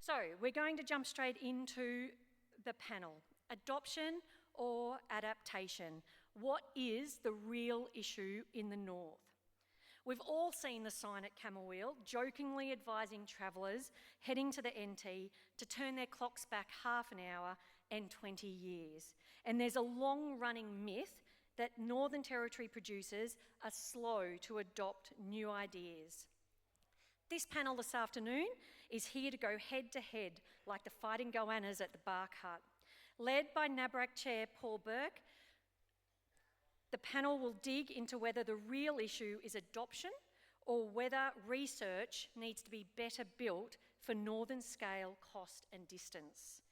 So we're going to jump straight into the panel. Adoption or adaptation? What is the real issue in the north? We've all seen the sign at Camberwell, jokingly advising travellers heading to the NT to turn their clocks back half an hour and 20 years. And there's a long-running myth that Northern Territory producers are slow to adopt new ideas. This panel this afternoon is here to go head-to-head like the fighting goannas at the Bark Hut. Led by NABRC Chair Paul Burke, the panel will dig into whether the real issue is adoption or whether research needs to be better built for northern scale, cost and distance.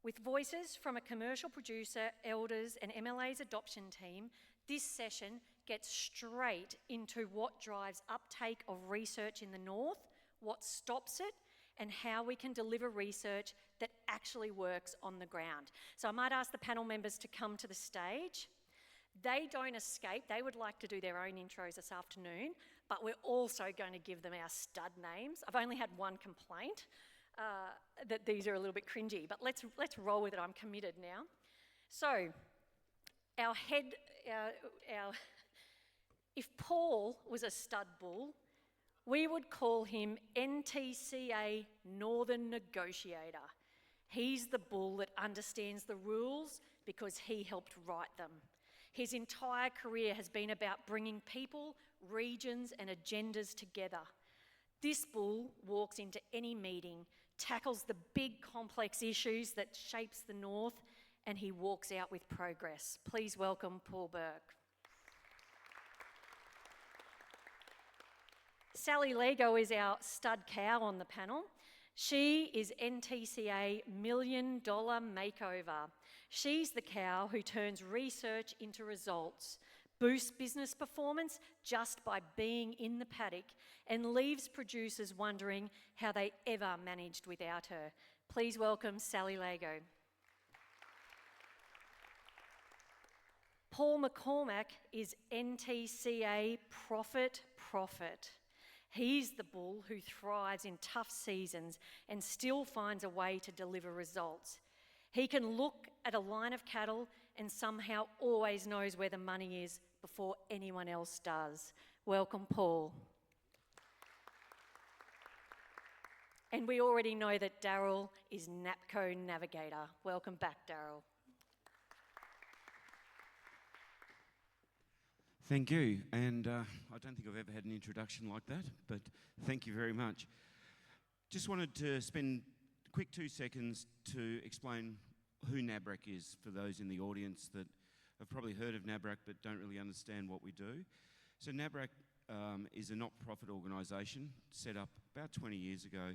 With voices from a commercial producer, elders and MLA's adoption team, this session gets straight into what drives uptake of research in the north, what stops it, and how we can deliver research that actually works on the ground. So I might ask the panel members to come to the stage. They don't escape. They would like to do their own intros this afternoon, but we're also going to give them our stud names. I've only had one complaint that these are a little bit cringy, but let's roll with it. I'm committed now. So if Paul was a stud bull, we would call him NTCA Northern Negotiator. He's the bull that understands the rules because he helped write them. His entire career has been about bringing people, regions and agendas together. This bull walks into any meeting, tackles the big complex issues that shapes the north, and he walks out with progress. Please welcome Paul Burke. Sally Leigo is our stud cow on the panel. She is NTCA $1 Million Makeover. She's the cow who turns research into results, boosts business performance just by being in the paddock, and leaves producers wondering how they ever managed without her. Please welcome Sally Leigo. Paul McCormick is NTCA Profit. He's the bull who thrives in tough seasons and still finds a way to deliver results. He can look at a line of cattle and somehow always knows where the money is before anyone else does. Welcome, Paul. And we already know that Daryl is NAPCO Navigator. Welcome back, Daryl. Thank you, and I don't think I've ever had an introduction like that, but thank you very much. Just wanted to spend a quick 2 seconds to explain who NABRC is for those in the audience that have probably heard of NABRC but don't really understand what we do. So NABRC is a not-for-profit organisation set up about 20 years ago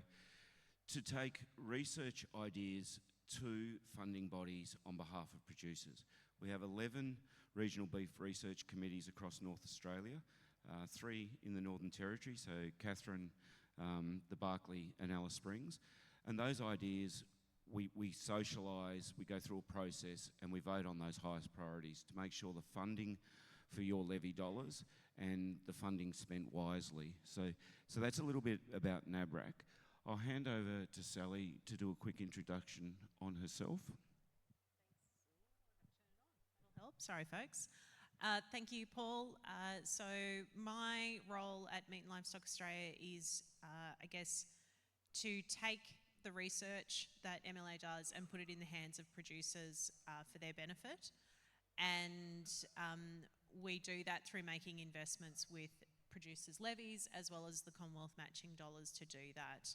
to take research ideas to funding bodies on behalf of producers. We have 11 regional beef research committees across North Australia, 3 in the Northern Territory, so Katherine, the Barkly and Alice Springs. And those ideas we socialise, we go through a process and we vote on those highest priorities to make sure the funding for your levy dollars and the funding spent wisely. So that's a little bit about NABRC. I'll hand over to Sally to do a quick introduction on herself. That'll help. Sorry, folks. Thank you, Paul. So my role at Meat and Livestock Australia is, I guess, to take the research that MLA does and put it in the hands of producers for their benefit. And we do that through making investments with producers' levies as well as the Commonwealth matching dollars to do that.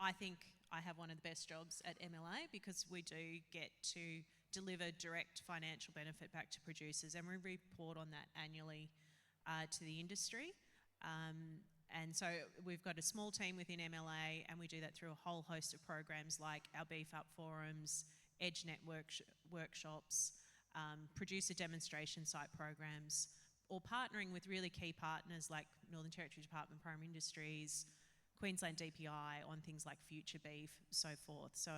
I think I have one of the best jobs at MLA because we do get to deliver direct financial benefit back to producers, and we report on that annually to the industry. And so we've got a small team within MLA, and we do that through a whole host of programs like our Beef Up forums, EdgeNet workshops, producer demonstration site programs, or partnering with really key partners like Northern Territory Department of Primary Industries, Queensland DPI on things like future beef, so forth. So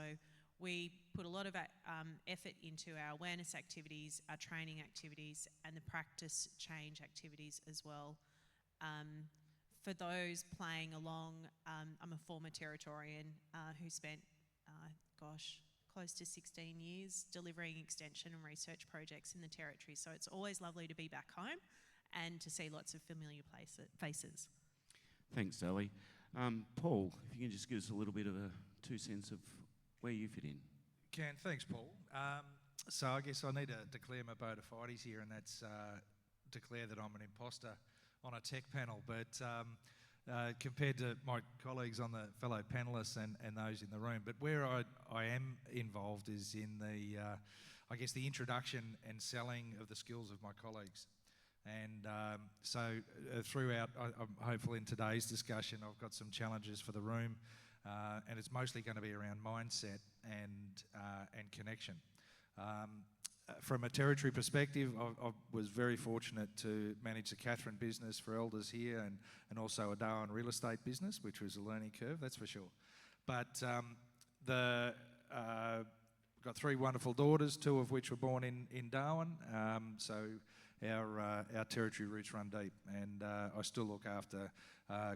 we put a lot of effort into our awareness activities, our training activities, and the practice change activities as well. for those playing along, I'm a former Territorian who spent, close to 16 years delivering extension and research projects in the Territory. So it's always lovely to be back home and to see lots of familiar faces. Thanks, Sally. Paul, if you can just give us a little bit of a 2 cents of where you fit in. Can, thanks, Paul. So I guess I need to declare my bona fides here, and that's declare that I'm an imposter on a tech panel. But compared to my colleagues on the fellow panellists and those in the room, but where I am involved is in the, I guess, the introduction and selling of the skills of my colleagues. And so throughout, I'm hopeful in today's discussion, I've got some challenges for the room, and it's mostly going to be around mindset and connection. From a Territory perspective, I was very fortunate to manage the Catherine business for elders here and also a Darwin real estate business, which was a learning curve, that's for sure. But got 3 wonderful daughters, 2 of which were born in Darwin. So our Territory roots run deep, and I still look after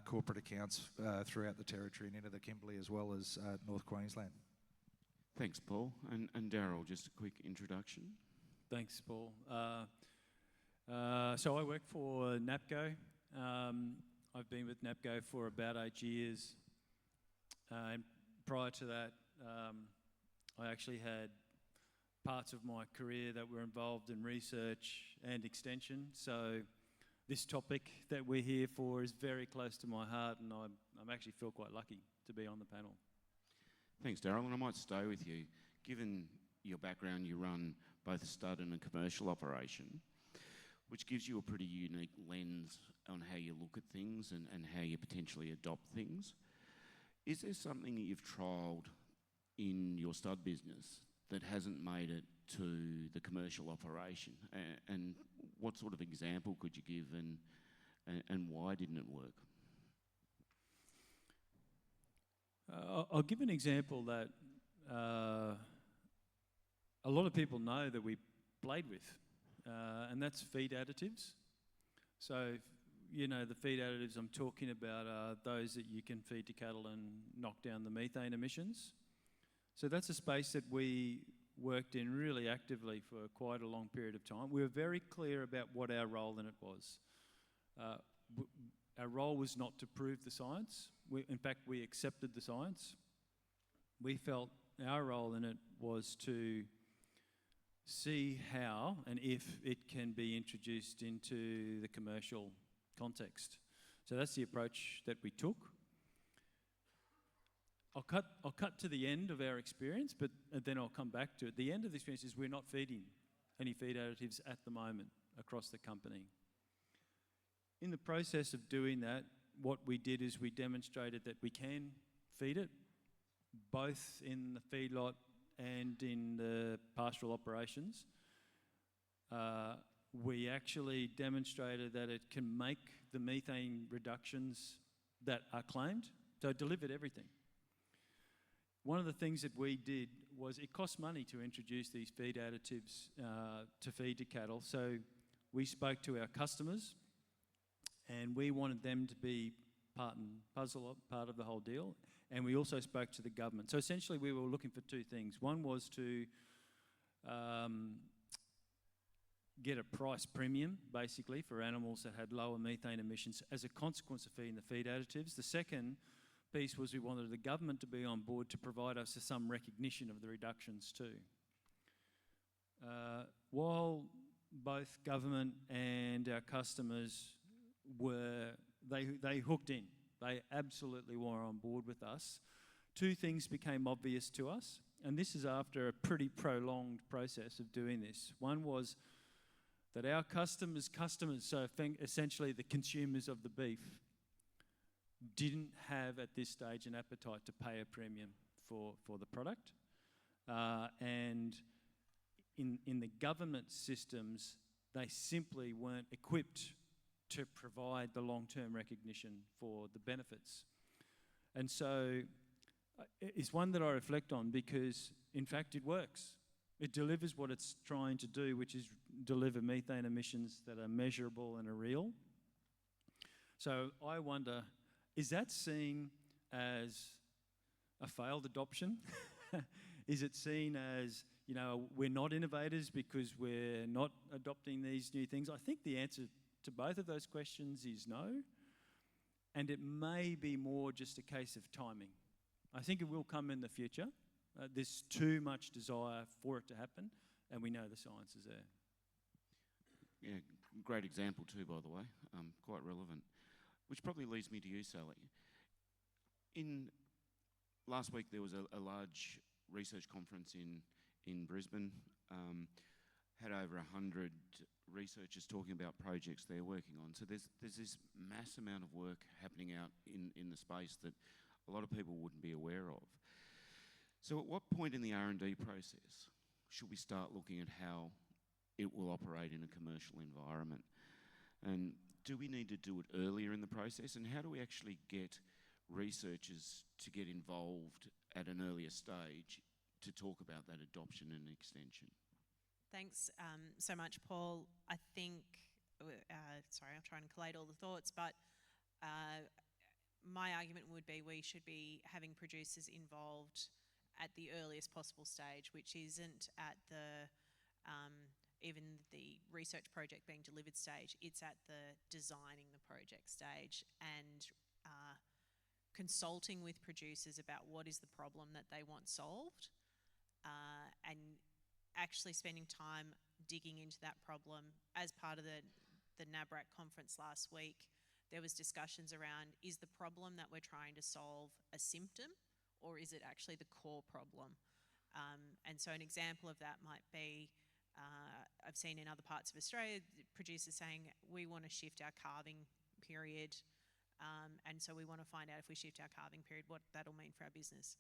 corporate accounts throughout the Territory and into the Kimberley as well as North Queensland. Thanks, Paul. And Daryl, just a quick introduction. Thanks, Paul. So I work for NABRC. I've been with NABRC for about 8 years. And prior to that, I actually had parts of my career that were involved in research and extension. So this topic that we're here for is very close to my heart, and I actually feel quite lucky to be on the panel. Thanks, Daryl. And I might stay with you. Given your background, you run both a stud and a commercial operation, which gives you a pretty unique lens on how you look at things and how you potentially adopt things. Is there something that you've trialled in your stud business that hasn't made it to the commercial operation? And what sort of example could you give, and why didn't it work? I'll give an example that a lot of people know that we played with, and that's feed additives. So, you know, the feed additives I'm talking about are those that you can feed to cattle and knock down the methane emissions. So that's a space that we worked in really actively for quite a long period of time. We were very clear about what our role in it was. Our role was not to prove the science. In fact, we accepted the science. We felt our role in it was to see how and if it can be introduced into the commercial context. So that's the approach that we took. I'll cut to the end of our experience, but then I'll come back to it. The end of the experience is we're not feeding any feed additives at the moment across the company. In the process of doing that, what we did is we demonstrated that we can feed it, both in the feedlot and in the pastoral operations. We actually demonstrated that it can make the methane reductions that are claimed, so it delivered everything. One of the things that we did was it costs money to introduce these feed additives to feed to cattle, so we spoke to our customers and we wanted them to be part of the whole deal, and we also spoke to the government. So essentially we were looking for 2 things. One was to get a price premium, basically, for animals that had lower methane emissions as a consequence of feeding the feed additives. The second piece was we wanted the government to be on board to provide us with some recognition of the reductions too. While both government and our customers they hooked in, they absolutely were on board with us, 2 things became obvious to us, and this is after a pretty prolonged process of doing this. One was that our customers, so essentially the consumers of the beef, didn't have at this stage an appetite to pay a premium for the product. And in the government systems, they simply weren't equipped to provide the long-term recognition for the benefits. And so it's one that I reflect on because, in fact, it works. It delivers what it's trying to do, which is deliver methane emissions that are measurable and are real. So I wonder, is that seen as a failed adoption? Is it seen as, we're not innovators because we're not adopting these new things? I think the answer to both of those questions is no. And it may be more just a case of timing. I think it will come in the future. There's too much desire for it to happen, and we know the science is there. Yeah, great example too, by the way, quite relevant. Which probably leads me to you, Sally. Last week there was a large research conference in Brisbane, had over 100 researchers talking about projects they're working on. So there's this mass amount of work happening out in the space that a lot of people wouldn't be aware of. So at what point in the R&D process should we start looking at how it will operate in a commercial environment? And do we need to do it earlier in the process? And how do we actually get researchers to get involved at an earlier stage to talk about that adoption and extension? Thanks so much, Paul. I think, sorry, I'm trying to collate all the thoughts, but my argument would be we should be having producers involved at the earliest possible stage, which isn't at the even the research project being delivered stage. It's at the designing the project stage and consulting with producers about what is the problem that they want solved, and actually spending time digging into that problem. As part of the NABRC conference last week, there was discussions around, is the problem that we're trying to solve a symptom, or is it actually the core problem? And so an example of that might be, I've seen in other parts of Australia, producers saying, we want to shift our calving period, and so we want to find out if we shift our calving period, what that'll mean for our business.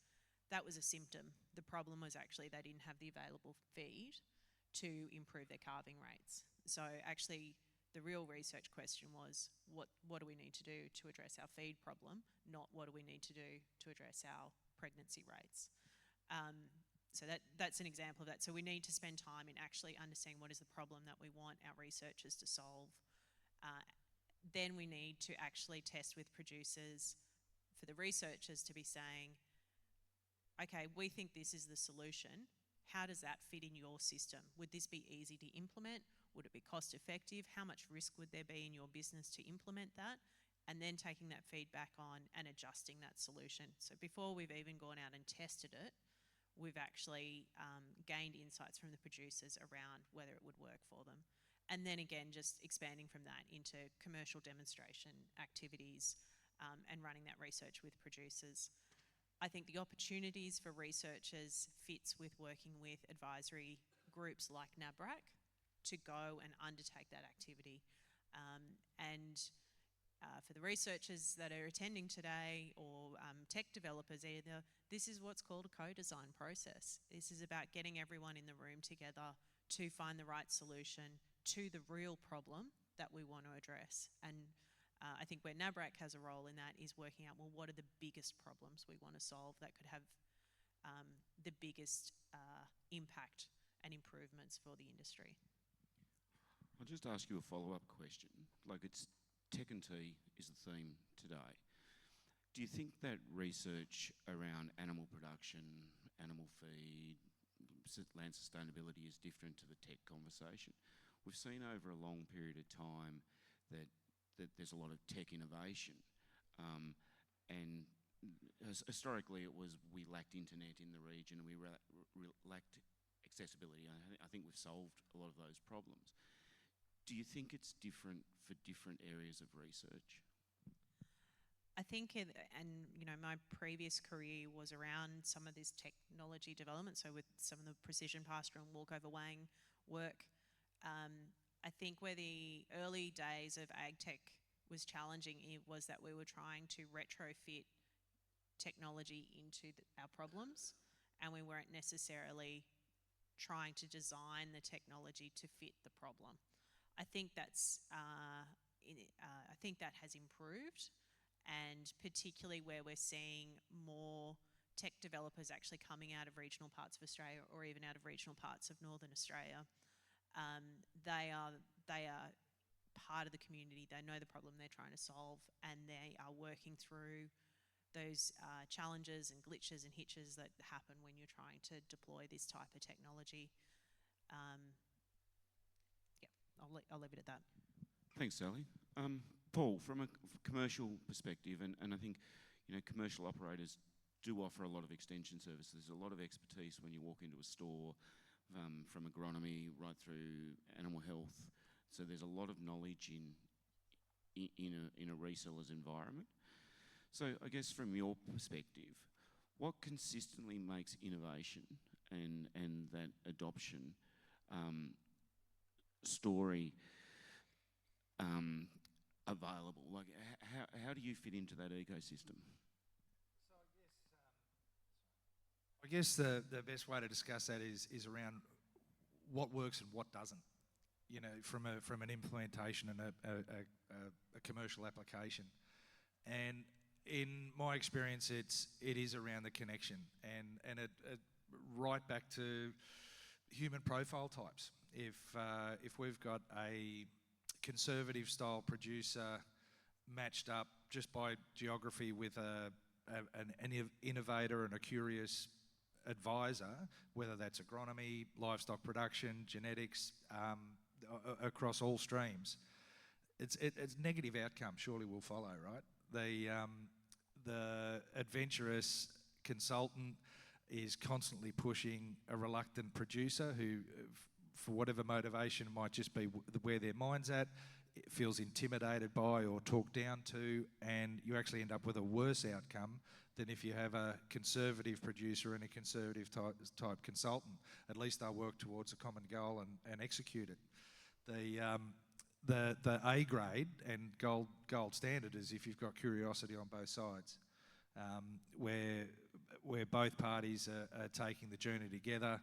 That was a symptom. The problem was actually they didn't have the available feed to improve their calving rates. So actually, the real research question was, what do we need to do to address our feed problem, not what do we need to do to address our pregnancy rates. So that's an example of that. So we need to spend time in actually understanding what is the problem that we want our researchers to solve. Then we need to actually test with producers for the researchers to be saying, okay, we think this is the solution. How does that fit in your system? Would this be easy to implement? Would it be cost effective? How much risk would there be in your business to implement that? And then taking that feedback on and adjusting that solution. So before we've even gone out and tested it, we've actually gained insights from the producers around whether it would work for them. And then again, just expanding from that into commercial demonstration activities and running that research with producers. I think the opportunities for researchers fits with working with advisory groups like NABRC to go and undertake that activity. For the researchers that are attending today, or tech developers either, this is what's called a co-design process. This is about getting everyone in the room together to find the right solution to the real problem that we want to address. And I think where NABRC has a role in that is working out, well, what are the biggest problems we want to solve that could have the biggest impact and improvements for the industry. I'll just ask you a follow-up question. Like, it's tech and tea is the theme today. Do you think that research around animal production, animal feed, land sustainability is different to the tech conversation? We've seen over a long period of time that there's a lot of tech innovation, and historically it was we lacked internet in the region, and we lacked accessibility. I think we've solved a lot of those problems. Do you think it's different for different areas of research? I think, my previous career was around some of this technology development, so with some of the precision pastoral and walkover weighing work. I think where the early days of ag tech was challenging, it was that we were trying to retrofit technology into our problems, and we weren't necessarily trying to design the technology to fit the problem. I think that has improved, and particularly where we're seeing more tech developers actually coming out of regional parts of Australia, or even out of regional parts of Northern Australia. They are part of the community. They know the problem they're trying to solve, and they are working through those challenges and glitches and hitches that happen when you're trying to deploy this type of technology. I'll leave it at that. Thanks, Sally. Paul, from a commercial perspective, and I think, commercial operators do offer a lot of extension services. There's a lot of expertise when you walk into a store, from agronomy right through animal health. So there's a lot of knowledge in a reseller's environment. So I guess from your perspective, what consistently makes innovation and that adoption story available? Like, how do you fit into that ecosystem? I guess the best way to discuss that is around what works and what doesn't. From an implementation and a commercial application. And in my experience, it is around the connection and it right back to human profile types. If we've got a conservative style producer matched up just by geography with an innovator and a curious advisor, whether that's agronomy, livestock production, genetics, across all streams, it's negative outcome surely will follow, right? The adventurous consultant is constantly pushing a reluctant producer who, for whatever motivation, might just be where their mind's at, feels intimidated by or talked down to, and you actually end up with a worse outcome than if you have a conservative producer and a conservative type consultant. At least they'll work towards a common goal and execute it. The A grade and gold standard is if you've got curiosity on both sides, where both parties are taking the journey together.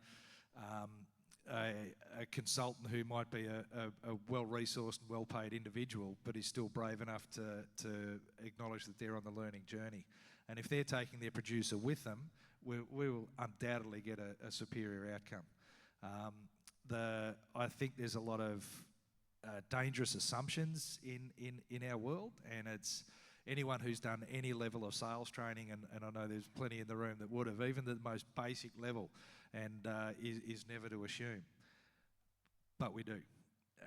A consultant who might be a well-resourced and well-paid individual, but is still brave enough to acknowledge that they're on the learning journey. And if they're taking their producer with them, we will undoubtedly get a superior outcome. I think there's a lot of dangerous assumptions in our world, and it's anyone who's done any level of sales training, and I know there's plenty in the room that would have, even the most basic level, and is never to assume. But we do.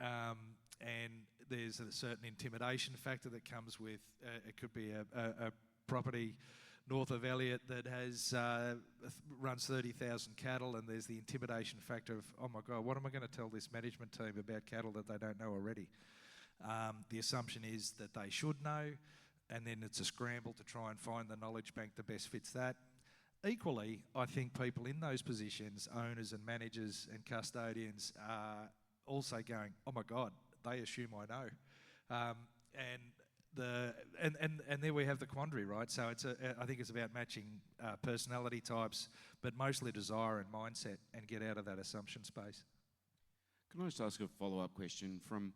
And there's a certain intimidation factor that comes with, it could be a property north of Elliot that has runs 30,000 cattle, and there's the intimidation factor of, oh my God, what am I going to tell this management team about cattle that they don't know already? The assumption is that they should know, and then it's a scramble to try and find the knowledge bank that best fits that. Equally, I think people in those positions, owners and managers and custodians, are also going, oh my God, they assume I know. And there we have the quandary, right? So I think it's about matching personality types, but mostly desire and mindset, and get out of that assumption space. Can I just ask a follow-up question from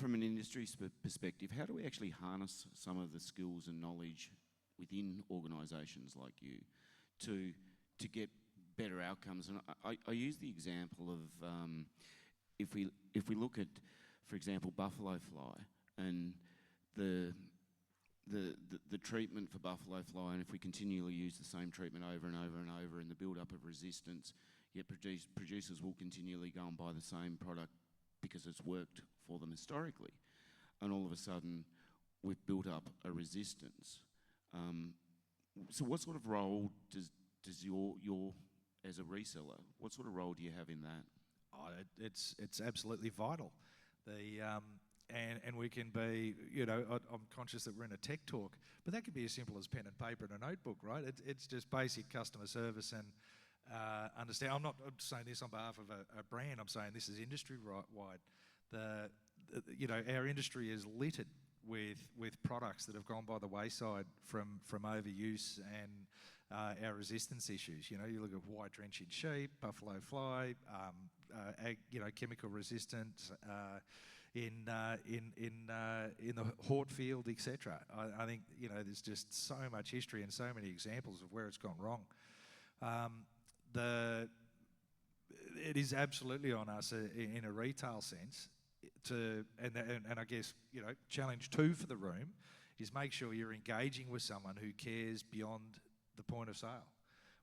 an industry perspective? How do we actually harness some of the skills and knowledge within organisations like you to get better outcomes? And I use the example of if we look at, for example, buffalo fly and the treatment for buffalo fly, and if we continually use the same treatment over and over and over, and the build-up of resistance, yet producers will continually go and buy the same product because it's worked for them historically, and all of a sudden we've built up a resistance. So what sort of role does your as a reseller, what sort of role do you have in that? Oh, it's absolutely vital. And we can be, I'm conscious that we're in a tech talk, but that could be as simple as pen and paper and a notebook, right? It's just basic customer service and understand. I'm not saying this on behalf of a brand. I'm saying this is industry-wide. Our industry is littered with products that have gone by the wayside from overuse and our resistance issues. You look at white drench in sheep, buffalo fly, chemical resistance in the hort field, etc. I think there's just so much history and so many examples of where it's gone wrong. It is absolutely on us in a retail sense and I guess, challenge 2 for the room is make sure you're engaging with someone who cares beyond the point of sale,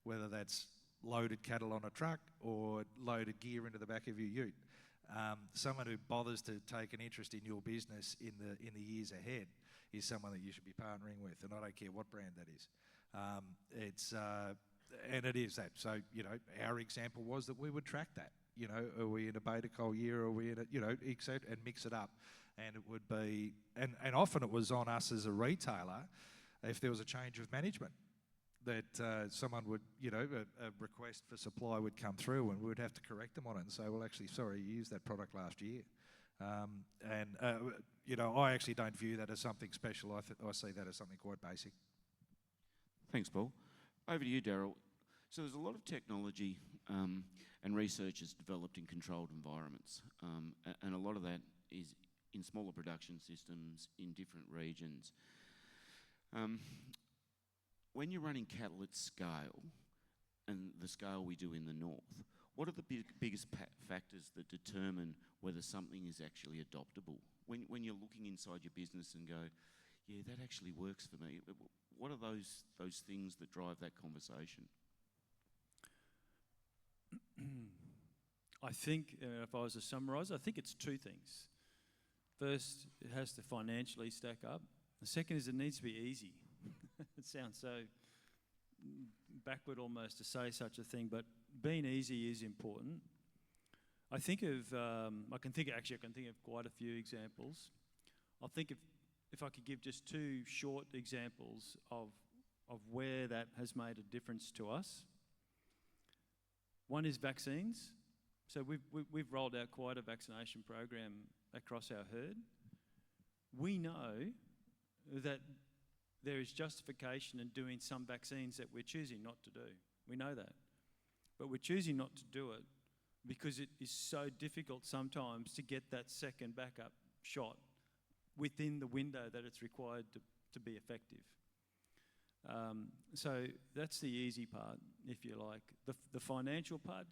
whether that's loaded cattle on a truck or loaded gear into the back of your ute. Someone who bothers to take an interest in your business in the years ahead is someone that you should be partnering with, and I don't care what brand that is. And it is that. So, our example was that we would track that. Are we in a beta coal year, or are we in a, etc., and mix it up. And it would be, and often it was on us as a retailer, if there was a change of management, that someone would, a request for supply would come through, and we would have to correct them on it and say, well, actually, sorry, you used that product last year. I actually don't view that as something special. I see that as something quite basic. Thanks, Paul. Over to you, Daryl. So there's a lot of technology and research is developed in controlled environments, and a lot of that is in smaller production systems in different regions. When you're running cattle at scale, and the scale we do in the north, what are the biggest factors that determine whether something is actually adoptable? When you're looking inside your business and go, yeah, that actually works for me, what are those things that drive that conversation? I think, if I was to summarise, I think it's 2 things. First, it has to financially stack up. The second is it needs to be easy. It sounds so backward almost to say such a thing, but being easy is important. I can think of quite a few examples. I'll think if I could give just 2 short examples of where that has made a difference to us. One is vaccines. So we've rolled out quite a vaccination program across our herd. We know that there is justification in doing some vaccines that we're choosing not to do. We know that. But we're choosing not to do it because it is so difficult sometimes to get that second backup shot within the window that it's required to be effective. So that's the easy part, if you like. The financial part,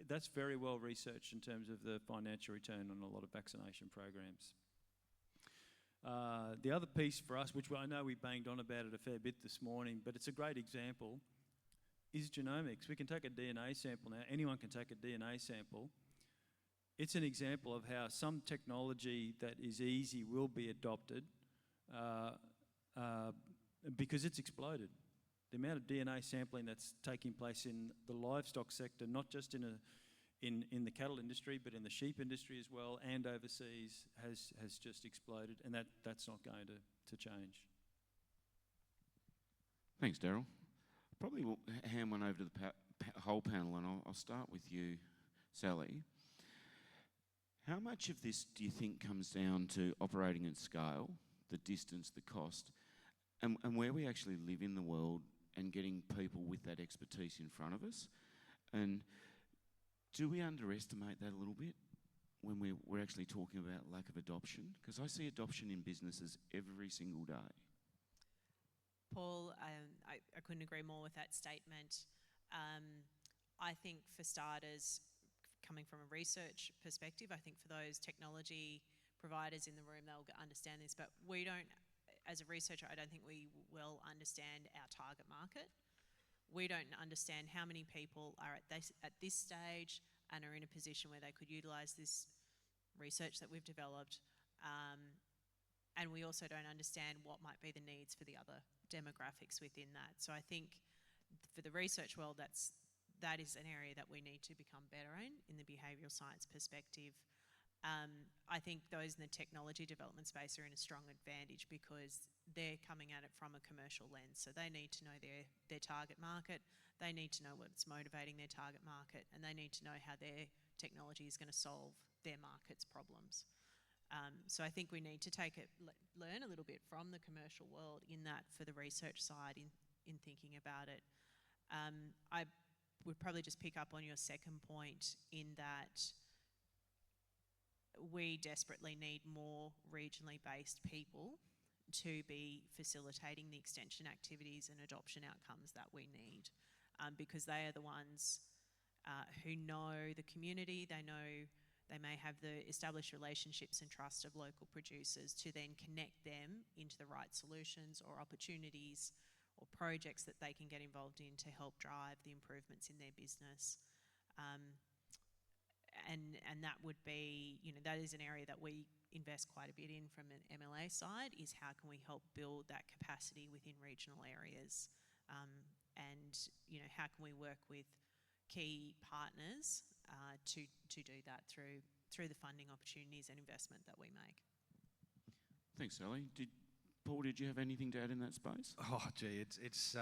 that's very well researched in terms of the financial return on a lot of vaccination programs. The other piece for us, which I know we banged on about it a fair bit this morning, but it's a great example, is genomics. We can take a DNA sample now. Anyone can take a DNA sample. It's an example of how some technology that is easy will be adopted because it's exploded. The amount of DNA sampling that's taking place in the livestock sector, not just in the cattle industry, but in the sheep industry as well, and overseas, has just exploded, and that's not going to change. Thanks, Daryl. Probably will hand one over to the whole panel, and I'll start with you, Sally. How much of this do you think comes down to operating at scale, the distance, the cost, and where we actually live in the world and getting people with that expertise in front of us? And do we underestimate that a little bit when we're actually talking about lack of adoption? Because I see adoption in businesses every single day. Paul, I couldn't agree more with that statement. I think for starters, coming from a research perspective, I think for those technology providers in the room, they'll understand this, but we don't, as a researcher, I don't think we well understand our target market. We don't understand how many people are at this stage and are in a position where they could utilise this research that we've developed. And we also don't understand what might be the needs for the other demographics within that. So I think for the research world, that is an area that we need to become better in the behavioural science perspective. I think those in the technology development space are in a strong advantage because they're coming at it from a commercial lens. So they need to know their target market, they need to know what's motivating their target market, and they need to know how their technology is going to solve their market's problems. So I think we need to learn a little bit from the commercial world in that for the research side in thinking about it. I would probably just pick up on your second point in that we desperately need more regionally based people to be facilitating the extension activities and adoption outcomes that we need, because they are the ones who know the community, they know They may have the established relationships and trust of local producers to then connect them into the right solutions or opportunities or projects that they can get involved in to help drive the improvements in their business. And that would be, that is an area that we invest quite a bit in from an MLA side, is how can we help build that capacity within regional areas, and how can we work with key partners to do that through the funding opportunities and investment that we make. Thanks, Sally. Paul, did you have anything to add in that space? Oh, gee, it's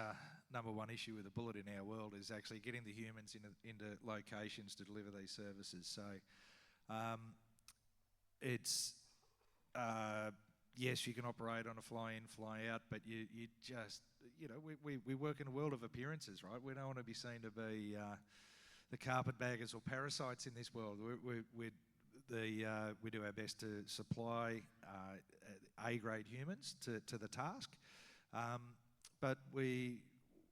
number one issue with the bullet in our world is actually getting the humans into locations to deliver these services. So it's, yes, you can operate on a fly-in, fly-out, but you just, we work in a world of appearances, right? We don't want to be seen to be the carpetbaggers or parasites in this world. We do our best to supply A-grade humans to the task, but we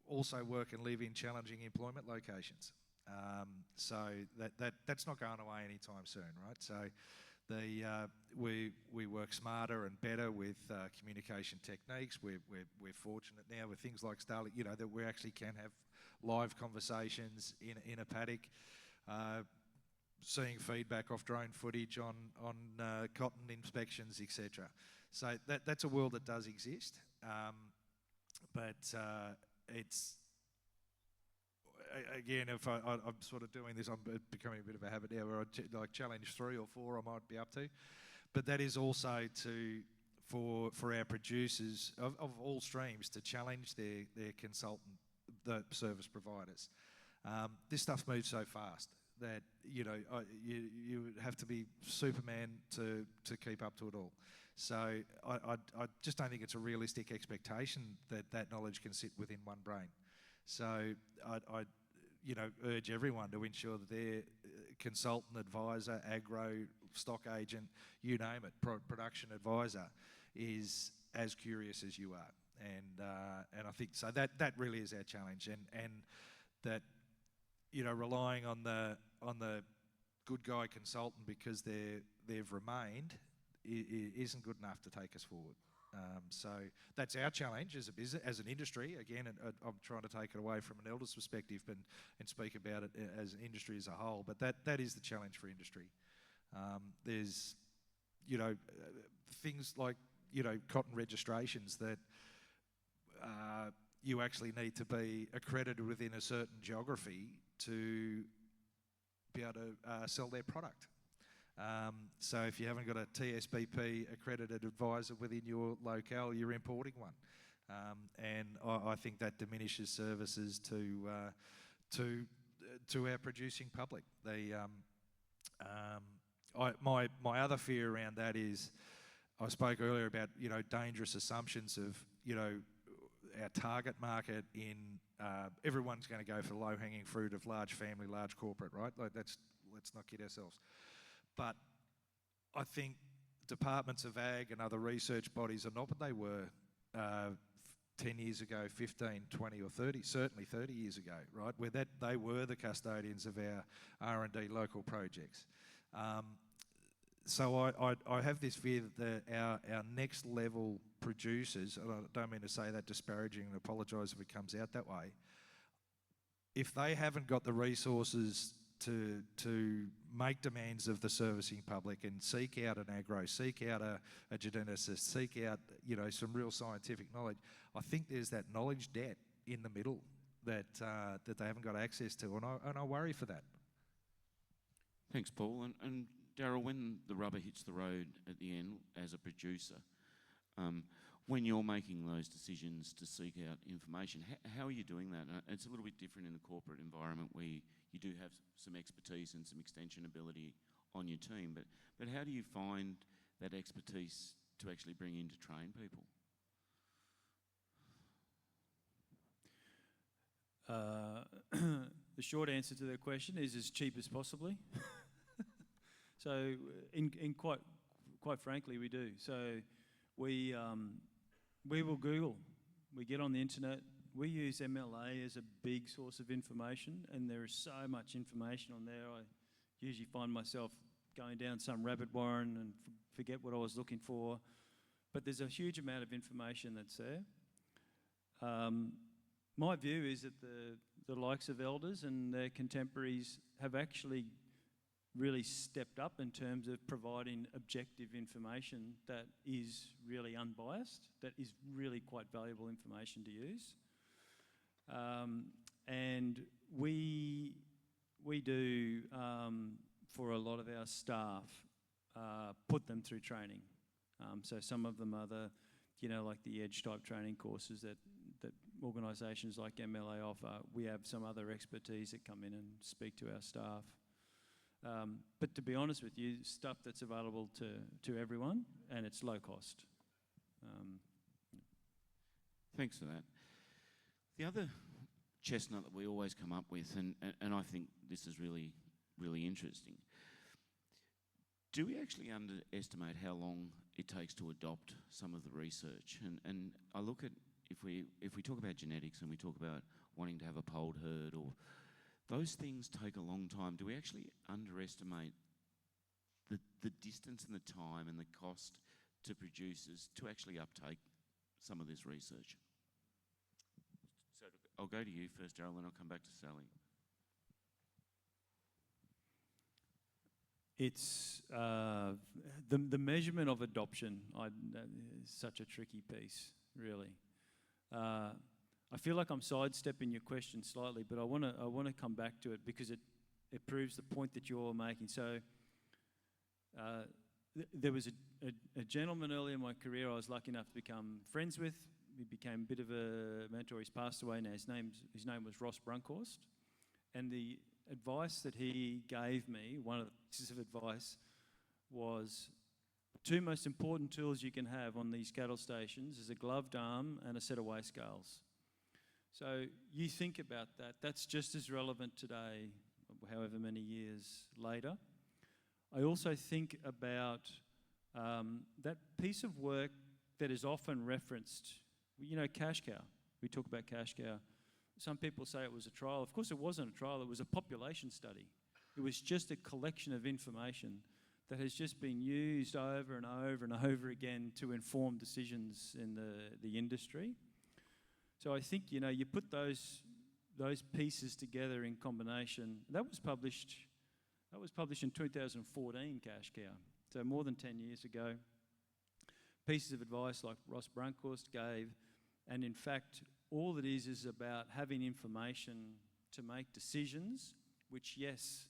also work and live in challenging employment locations. So that's not going away anytime soon, right? So we work smarter and better with communication techniques. We're fortunate now with things like Starlink, that we actually can have live conversations in a paddock. Seeing feedback off drone footage on cotton inspections, etc. So that's a world that does exist, but it's again, if I'm sort of doing this, I'm becoming a bit of a habit now where I challenge 3 or 4 I might be up to, but that is also for our producers of all streams to challenge their consultant, the service providers. This stuff moves so fast that you would have to be Superman to keep up to it all. So I just don't think it's a realistic expectation that knowledge can sit within one brain. So I urge everyone to ensure that their consultant, advisor, agro, stock agent, you name it, production advisor, is as curious as you are. And I think so that really is our challenge, and that relying on the good guy consultant because they've remained isn't good enough to take us forward. So that's our challenge as a business, as an industry. Again, I'm trying to take it away from an elders' perspective and speak about it as an industry as a whole. But that is the challenge for industry. There's things like cotton registrations that you actually need to be accredited within a certain geography to be able to sell their product. So if you haven't got a TSBP accredited advisor within your locale, you're importing one. And I think that diminishes services to our producing public. My other fear around that is, I spoke earlier about dangerous assumptions of our target market in everyone's going to go for the low-hanging fruit of large family, large corporate, right? Like let's not kid ourselves. But I think departments of ag and other research bodies are not what they were 10 years ago, 15, 20 or 30, certainly 30 years ago, right? Where they were the custodians of our R&D local projects. So I have this fear that our next level producers, and I don't mean to say that disparaging and apologise if it comes out that way, if they haven't got the resources to make demands of the servicing public and seek out an agro, seek out a geneticist, seek out some real scientific knowledge, I think there's that knowledge debt in the middle that they haven't got access to, and I worry for that. Thanks, Paul. And Darryl, when the rubber hits the road at the end as a producer, when you're making those decisions to seek out information, how are you doing that? It's a little bit different in the corporate environment where you do have some expertise and some extension ability on your team, but how do you find that expertise to actually bring in to train people? The short answer to that question is as cheap as possibly. So, in quite frankly, we do. So, we will Google. We get on the internet. We use MLA as a big source of information, and there is so much information on there. I usually find myself going down some rabbit warren and forget what I was looking for. But there's a huge amount of information that's there. My view is that the likes of elders and their contemporaries have actually really stepped up in terms of providing objective information that is really unbiased, that is really quite valuable information to use. And we do, for a lot of our staff, put them through training. So some of them are like the EDGE type training courses that organisations like MLA offer. We have some other expertise that come in and speak to our staff. But to be honest with you, stuff that's available to everyone, and it's low cost. Thanks for that. The other chestnut that we always come up with, and I think this is really, really interesting, do we actually underestimate how long it takes to adopt some of the research? And I look at, if we talk about genetics and we talk about wanting to have a polled herd, or those things take a long time. Do we actually underestimate the distance and the time and the cost to producers to actually uptake some of this research? So I'll go to you first, Darryl, and I'll come back to Sally. It's the measurement of adoption is such a tricky piece, really. I feel like I'm sidestepping your question slightly, but I want to come back to it because it proves the point that you're making. So there was a gentleman early in my career I was lucky enough to become friends with. We became a bit of a mentor. He's passed away now. His name was Ross Brunkhorst, and the advice that he gave me, one of the pieces of advice, was two most important tools you can have on these cattle stations is a gloved arm and a set of weigh scales. So you think about that. That's just as relevant today, however many years later. I also think about that piece of work that is often referenced. Cash cow. We talk about cash cow. Some people say it was a trial. Of course, it wasn't a trial. It was a population study. It was just a collection of information that has just been used over and over and over again to inform decisions in the industry. So I think, you put those pieces together in combination. That was published in 2014, cash cow. So more than 10 years ago. Pieces of advice like Ross Brunkhorst gave, and in fact, all it is about having information to make decisions, which, yes,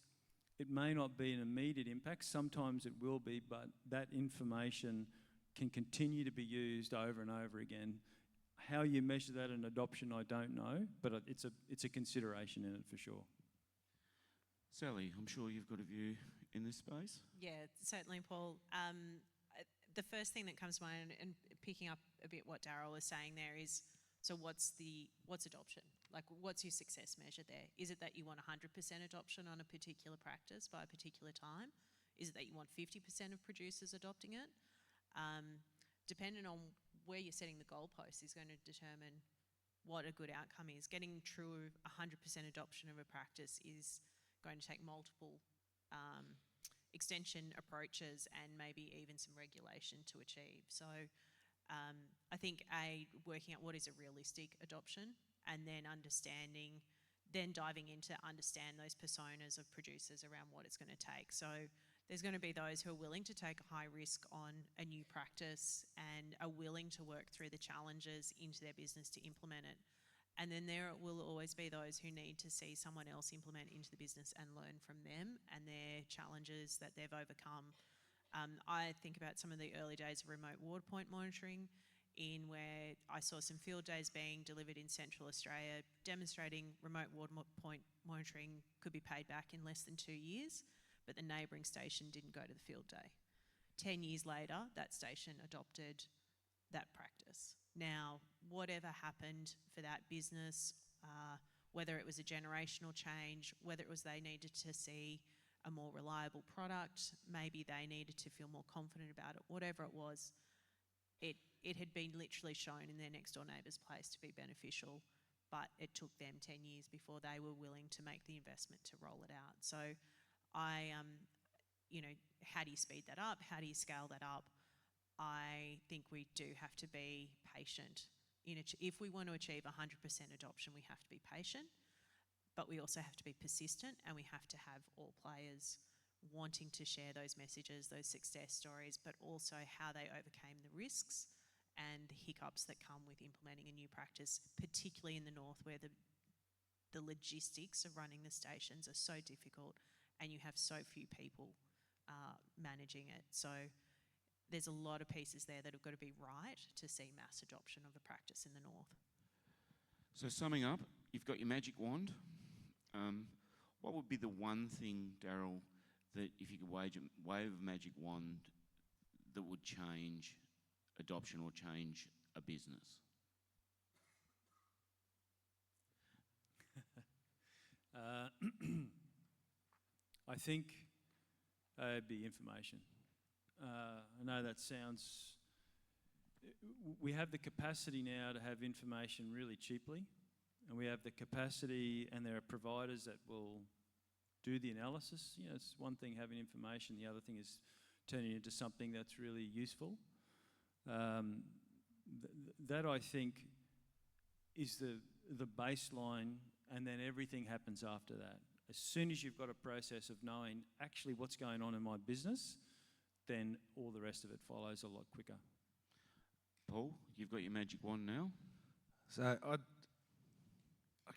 it may not be an immediate impact. Sometimes it will be, but that information can continue to be used over and over again. How you measure that in adoption, I don't know, but it's a consideration in it for sure. Sally, I'm sure you've got a view in this space. Yeah, certainly, Paul. The first thing that comes to mind, and picking up a bit what Darryl was saying there, is so what's adoption? Like, what's your success measure there? Is it that you want 100% adoption on a particular practice by a particular time? Is it that you want 50% of producers adopting it? Depending on where you're setting the goalpost is going to determine what a good outcome is. Getting true 100% adoption of a practice is going to take multiple extension approaches and maybe even some regulation to achieve. So I think working out what is a realistic adoption, and then diving in to understand those personas of producers around what it's going to take. So there's going to be those who are willing to take a high risk on a new practice and are willing to work through the challenges into their business to implement it. And then there will always be those who need to see someone else implement into the business and learn from them and their challenges that they've overcome. I think about some of the early days of remote ward point monitoring, in where I saw some field days being delivered in Central Australia demonstrating remote ward point monitoring could be paid back in less than 2 years, but the neighbouring station didn't go to the field day. 10 years later, that station adopted that practice. Now, whatever happened for that business, whether it was a generational change, whether it was they needed to see a more reliable product, maybe they needed to feel more confident about it, whatever it was, it had been literally shown in their next door neighbour's place to be beneficial, but it took them 10 years before they were willing to make the investment to roll it out. So how do you speed that up? How do you scale that up? I think we do have to be patient. If we want to achieve 100% adoption, we have to be patient, but we also have to be persistent, and we have to have all players wanting to share those messages, those success stories, but also how they overcame the risks and the hiccups that come with implementing a new practice, particularly in the north where the logistics of running the stations are so difficult and you have so few people managing it. So there's a lot of pieces there that have got to be right to see mass adoption of a practice in the north. So summing up, you've got your magic wand. What would be the one thing, Daryl, that if you could wave a magic wand that would change adoption or change a business? I think it'd be information. I know that sounds... We have the capacity now to have information really cheaply, and we have the capacity, and there are providers that will do the analysis. It's one thing having information, the other thing is turning it into something that's really useful. That I think is the baseline, and then everything happens after that. As soon as you've got a process of knowing actually what's going on in my business, then all the rest of it follows a lot quicker. Paul, you've got your magic wand now. So I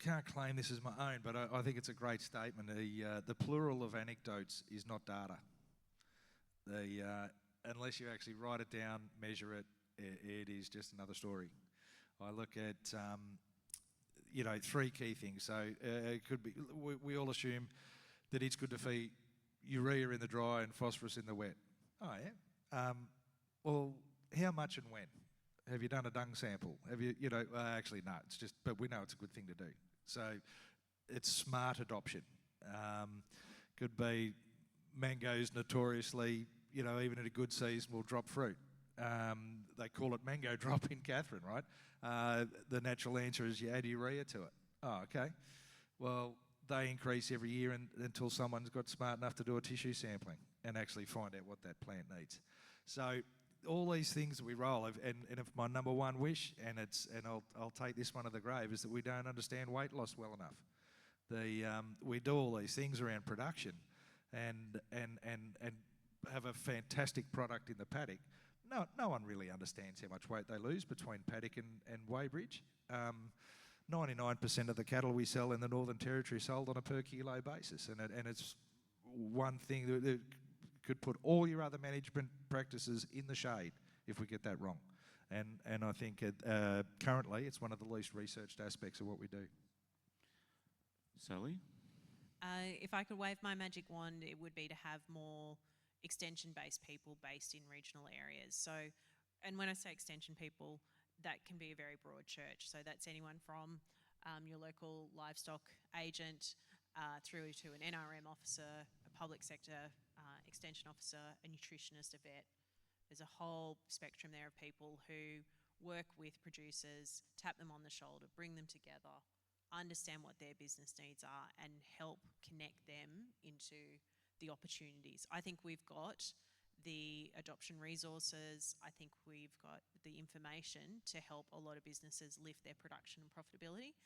can't claim this as my own, but I think it's a great statement. The plural of anecdotes is not data. Unless you actually write it down, measure it, it is just another story. I look at three key things. So it could be, we all assume that it's good to feed urea in the dry and phosphorus in the wet. Oh yeah. Well, how much and when? Have you done a dung sample? Have you, actually no, it's just, but we know it's a good thing to do. So it's smart adoption. Could be mangoes notoriously, even in a good season will drop fruit. They call it mango drop in Catherine, right? The natural answer is you add urea to it. Oh, okay. Well, they increase every year until someone's got smart enough to do a tissue sampling and actually find out what that plant needs. So all these things that we roll, and if my number one wish, and I'll take this one to the grave, is that we don't understand weight loss well enough. We do all these things around production, and have a fantastic product in the paddock. No one really understands how much weight they lose between paddock and weighbridge. 99% of the cattle we sell in the Northern Territory are sold on a per kilo basis, and it's one thing that could put all your other management practices in the shade if we get that wrong. And I think currently it's one of the least researched aspects of what we do. Sally? If I could wave my magic wand, it would be to have more extension-based people based in regional areas. So, and when I say extension people, that can be a very broad church. So that's anyone from your local livestock agent through to an NRM officer, a public sector extension officer, a nutritionist, a vet. There's a whole spectrum there of people who work with producers, tap them on the shoulder, bring them together, understand what their business needs are, and help connect them into the opportunities. I think we've got the adoption resources. I think we've got the information to help a lot of businesses lift their production and profitability,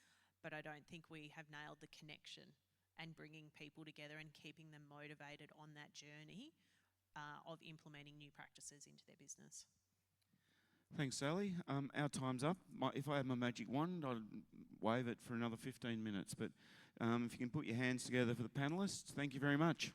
but I don't think we have nailed the connection and bringing people together and keeping them motivated on that journey of implementing new practices into their business. Thanks, Sally. Our time's up. If I had my magic wand, I'd wave it for another 15 minutes. But if you can put your hands together for the panellists, thank you very much.